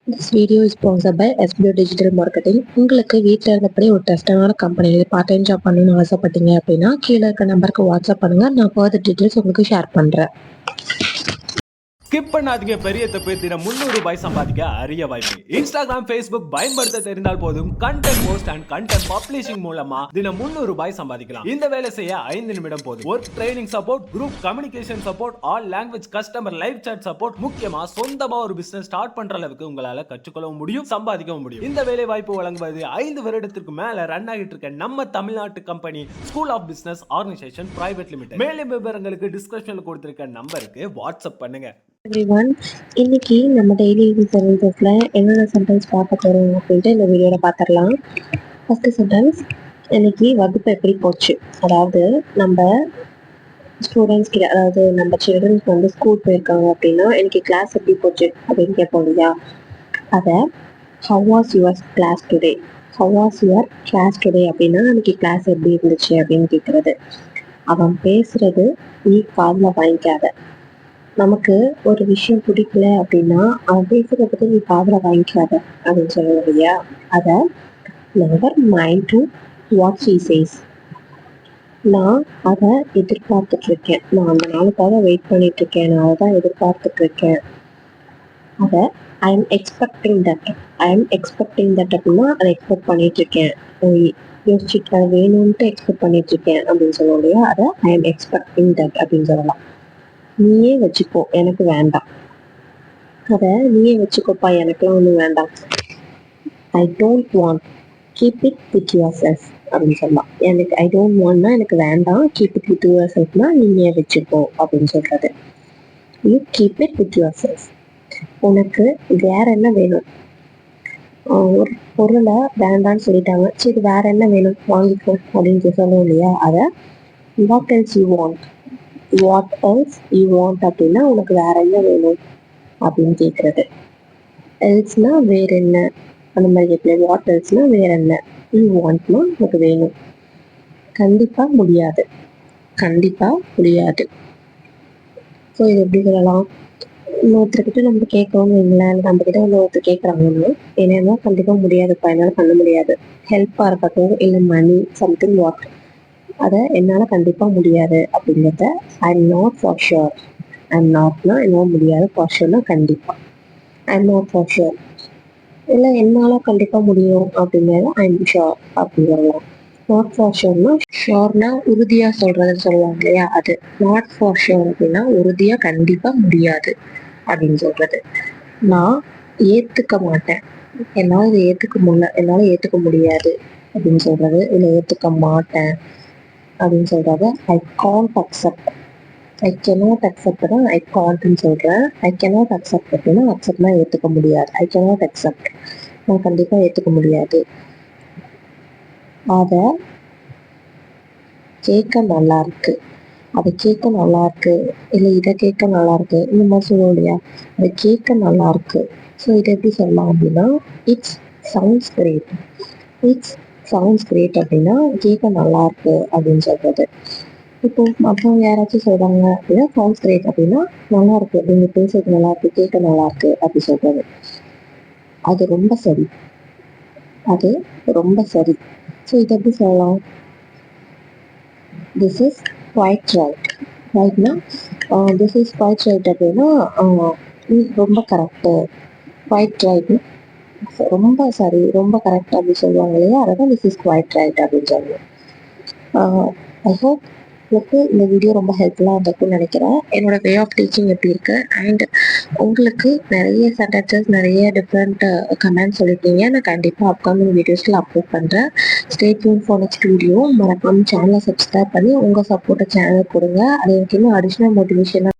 This video is sponsored by SBO Digital Marketing. உங்களுக்கு வீட்டில் இருந்தபடி ஒரு ட்ரஸ்டான கம்பெனியில் பார்ட் டைம் ஜாப் பண்ணணும்னு ஆசைப்பட்டீங்க அப்படின்னா கீழே இருக்க நம்பருக்கு வாட்ஸ்அப் பண்ணுங்க. நான் ஃபர்தர் டீட்டெயில்ஸ் உங்களுக்கு ஷேர் பண்றேன். ஸ்கிப் பண்ணாதீங்க. பெரிய தப்பு. தினம் 300 ரூபாய் சம்பாதிக்க அரிய வாய்ப்பு. இன்ஸ்டாகிராம், ஃபேஸ்புக் பயன்படுத்த தெரிந்தால் போதும் content post and content publishing மூலமா தினம் 300 ரூபாய் சம்பாதிக்கலாம். இந்த வேலை செய்ய 5 நிமிடம் போதும். Work training support, group communication support, all language customer live chat support, முக்கியமா சொந்தமா ஒரு பிசினஸ் ஸ்டார்ட் பண்ற அளவுக்கு உங்களால கற்றுக்கொள்ளவும் முடியும், சம்பாதிக்கவும் முடியும். இந்த வேலை வாய்ப்பு வழங்குவது 5 வருடத்திற்கு மேல ரன் ஆகிட்டு இருக்க நம்ம தமிழ்நாட்டு company school of business organisation private limited. மேலும் விவரங்களுக்கு டிஸ்கிரிப்ஷன்ல கொடுத்திருக்க நம்பருக்கு வாட்ஸ்அப் பண்ணுங்க. எவ்ரிவன், இன்னைக்கு நம்ம டெய்லி சென்டென்சஸ்ல என்னென்ன சென்டென்ஸ் பார்க்க போறோம் அப்படின்ட்டு இந்த வீடியோல பார்த்துடலாம். ஃபர்ஸ்ட் சென்டென்ஸ், இன்னைக்கு வகுப்பு எப்படி போச்சு. அதாவது நம்ம ஸ்டூடெண்ட்ஸ் கிட்ட, அதாவது நம்ம சில்ட்ரன்ஸ் வந்து ஸ்கூல் போயிருக்காங்க அப்படின்னா இன்னைக்கு கிளாஸ் எப்படி போச்சு அப்படின்னு கேட்போம் இல்லையா. அதை how was your class today, how was your class today அப்படின்னா இன்னைக்கு கிளாஸ் எப்படி இருந்துச்சு அப்படின்னு கேட்கறது. அவன் பேசுறது நீ காதில் வாங்கிக்காத. நமக்கு ஒரு விஷயம் பிடிக்கல அப்படின்னா அவன் பேசுறத பற்றி நீ காதில் வாங்கிக்காத அப்படின்னு சொல்லுவோம் இல்லையா. அதை never mind to what she chase. நான் அதை எதிர்பார்த்துட்டு இருக்கேன், நான் அந்த நாளுக்காக வெயிட் பண்ணிட்டு இருக்கேன், நான் அதை தான் எதிர்பார்த்துட்டு இருக்கேன். அதை I am expecting that, I am expecting that அப்படின்னா அதை எக்ஸ்பெக்ட் பண்ணிட்டு இருக்கேன், யோசிச்சுட்டு அதை வேணும்ன்ட்டு எக்ஸ்பெக்ட் பண்ணிட்டு இருக்கேன் அப்படின்னு சொல்லுவோம் இல்லையா. அதை ஐ எம் எக்ஸ்பெக்டிங் தட் அப்படின்னு சொல்லலாம். நீயே வச்சுக்கோ, எனக்கு வேண்டாம். அதை நீயே வச்சுக்கோப்பா, எனக்குலாம் ஒன்றும் வேண்டாம். I don't want, keep it with your self அப்படின்னு சொல்லலாம். எனக்கு ஐ டோன்ட் வாண்ட்னா எனக்கு வேண்டாம், கீப் இட் வித் யுவர் செல்ஃப்னா நீயே வச்சுக்கோ அப்படின்னு சொல்றது. You keep it with your self. உனக்கு வேற என்ன வேணும், ஒரு பொருளை வேண்டான்னு சொல்லிட்டாங்க, சரி வேற என்ன வேணும் வாங்கிக்கோ அப்படின்னு சொல்லுவோம் இல்லையா. அதை what else you want, what else you want அப்படின்னா உனக்கு வேற என்ன வேணும் அப்படின்னு கேட்கறது. எல்ஸ்னா வேற என்ன அந்த மாதிரி கேட்கல. வாட் எல்ஸ்னா வேற என்ன, யூ வாண்ட்னா உனக்கு வேணும். கண்டிப்பா முடியாது, கண்டிப்பா முடியாது. ஸோ இது எப்படி சொல்லலாம். இன்னொருத்தர்கிட்ட நம்ம கேட்கணும்னு வைங்களேன், நம்ம கிட்ட இன்னொருத்தர் கேட்குறாங்கன்னா என்னன்னா கண்டிப்பா முடியாதுப்பா, என்னால் பண்ண முடியாது. ஹெல்ப்பாக இருக்கட்டும் இல்லை மணி சம்திங் வாட், அதை என்னால் கண்டிப்பாக முடியாது அப்படிங்கிறத I am not for sure. I am நாட்னா என்னால் முடியாது, ஃபார் ஷுர்னா கண்டிப்பாக. I am not for sure இல்லை என்னால் கண்டிப்பாக முடியும் அப்படிங்கிறத ஐ எம் ஷுர் அப்படின்னு சொல்லலாம். நாட் ஃபார் ஷுர்னா, ஷுர்னா உறுதியாக சொல்கிறதுன்னு சொல்லுவாங்க இல்லையா. அது நாட் ஃபார் ஷுர் அப்படின்னா உறுதியாக கண்டிப்பாக முடியாது அப்படின்னு சொல்கிறது. நான் ஏற்றுக்க மாட்டேன், என்னால் இதை என்னால் ஏற்றுக்க முடியாது அப்படின்னு சொல்கிறது. இல்லை ஏற்றுக்க மாட்டேன் அப்படின்னு சொல்றது. I can't accept, I cannot accept தான் ஐ காண்ட்னு சொல்கிறேன். ஐ கெனாட் அக்செப்ட் அப்படின்னா அக்செப்ட்னா ஏற்றுக்க முடியாது. ஐ கெனாட் அக்செப்ட், நான் கண்டிப்பாக ஏற்றுக்க முடியாது. அதை கேட்க நல்லா இருக்கு, அதை கேட்க நல்லா இருக்கு, இல்லை இதை கேட்க நல்லா இருக்கு, இந்த மாதிரி சொல்லுவோம் இல்லையா. அதை கேட்க நல்லா இருக்கு. ஸோ இதை எப்படி சொல்லலாம் அப்படின்னா it's sounds great, it's sounds great அப்படின்னா கேட்க நல்லா இருக்கு அப்படின்னு சொல்றது. இப்போ மற்றவங்க யாராச்சும் சொல்றாங்க அப்படின்னா சவுண்ட்ஸ் கிரேட் அப்படின்னா நல்லா இருக்கு, நீங்க பேசுறது நல்லா இருக்கு, கேட்க நல்லா இருக்கு அப்படி சொல்றது. அது ரொம்ப சரி, அது ரொம்ப சரி. ஸோ இதை எப்படி சொல்லலாம். திஸ் இஸ் குவைட் ரைட், ரைட்னா திஸ் இஸ் குவைட் ரைட் அப்படின்னா ரொம்ப கரெக்டு. குவைட் ரைட்னா ரொம்ப சரி, ரொம்ப கரெக்ட் அப்படின்னு சொல்லுவாங்க இல்லையா. அதான் திஸ் இஸ் குவைட் ரைட் அப்படின்னு சொல்லுவோம். ஐ ஹோப் உங்களுக்கு இந்த வீடியோ ரொம்ப ஹெல்ப்ஃபுல்லாக இருந்திருக்குன்னு நினைக்கிறேன். என்னோட வே ஆஃப் டீச்சிங் எப்படி இருக்கு அண்ட் உங்களுக்கு நிறைய சென்டென்சஸ், நிறைய டிஃப்ரெண்ட் கமெண்ட்ஸ் சொல்லியிருக்கீங்க. நான் கண்டிப்பாக அப்கமிங் வீடியோஸில் அப்லோட் பண்ணுறேன். Stay tune for next video. மறக்காம சேனலை சப்ஸ்கிரைப் பண்ணி உங்கள் சப்போர்ட்டை சேனல் கொடுங்க. அது எனக்கு இன்னும் அடிஷ்னல் மோட்டிவேஷனாக